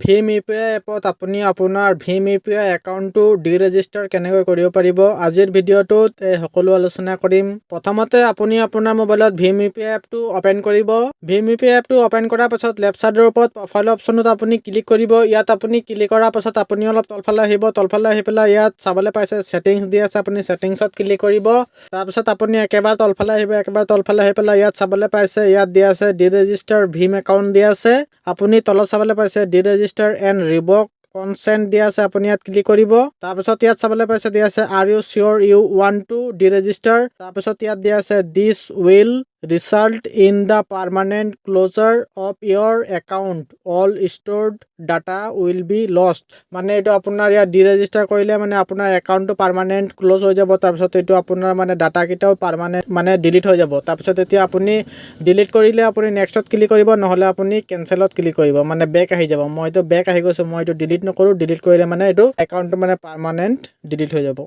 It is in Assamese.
ভীম ইউপিআই এপত আপুনি আপোনাৰ ভীম ইউপিআই একাউণ্টটো ডিৰেজিষ্টাৰ কেনেকৈ কৰিব পাৰিব আজিৰ ভিডিঅ'টোত সকলো আলোচনা কৰিম। প্ৰথমতে আপুনি আপোনাৰ মোবাইলত ভীম ইউপিআই এপটো অপেন কৰিব। ভীম ইউপিআই এপটো অপেন কৰাৰ পাছত লেফ্ট চাইডৰ ওপৰত প্ৰফাইল অপশ্যনত আপুনি ক্লিক কৰিব। ইয়াত আপুনি ক্লিক কৰাৰ পাছত আপুনি অলপ তলফালে আহিব। তলফালে আহি পেলাই ইয়াত চাবলৈ পাইছে ছেটিংছ দি আছে, আপুনি ছেটিংছত ক্লিক কৰিব। তাৰপিছত আপুনি একেবাৰে তলফালে আহিব। একেবাৰে তলফালে আহি পেলাই ইয়াত চাবলৈ পাইছে ইয়াত দিয়া আছে ডিৰেজিষ্টাৰ ভীম একাউণ্ট দিয়া আছে। আপুনি তলত চাবলৈ পাইছে ডিৰেজিষ্টাৰ এণ্ড ৰিভক কনচেণ্ট দিয়া আছে, আপুনি ইয়াত ক্লিক কৰিব। তাৰপিছত ইয়াত চাবলৈ পাইছে দিয়া আছে are you sure you want to deregister. তাৰপিছত ইয়াত দিয়া আছে this will result in the permanent closure of your account all stored data will be lost. মানে এইটো আপোনাৰ ইয়াত ডিৰেজিষ্টাৰ কৰিলে মানে আপোনাৰ একাউণ্টটো পাৰ্মানেণ্ট ক্ল'জ হৈ যাব। তাৰপিছত এইটো আপোনাৰ মানে ডাটাকেইটাও পাৰ্মানেণ্ট মানে ডিলিট হৈ যাব। তাৰপিছত এতিয়া আপুনি ডিলিট কৰিলে আপুনি নেক্সটত ক্লিক কৰিব, নহ'লে আপুনি কেনচেলত ক্লিক কৰিব, মানে বেক আহি যাব। মই এইটো বেক আহি গৈছোঁ, মই এইটো ডিলিট নকৰোঁ। ডিলিট কৰিলে মানে এইটো একাউণ্টটো মানে পাৰ্মানেণ্ট ডিলিট হৈ যাব।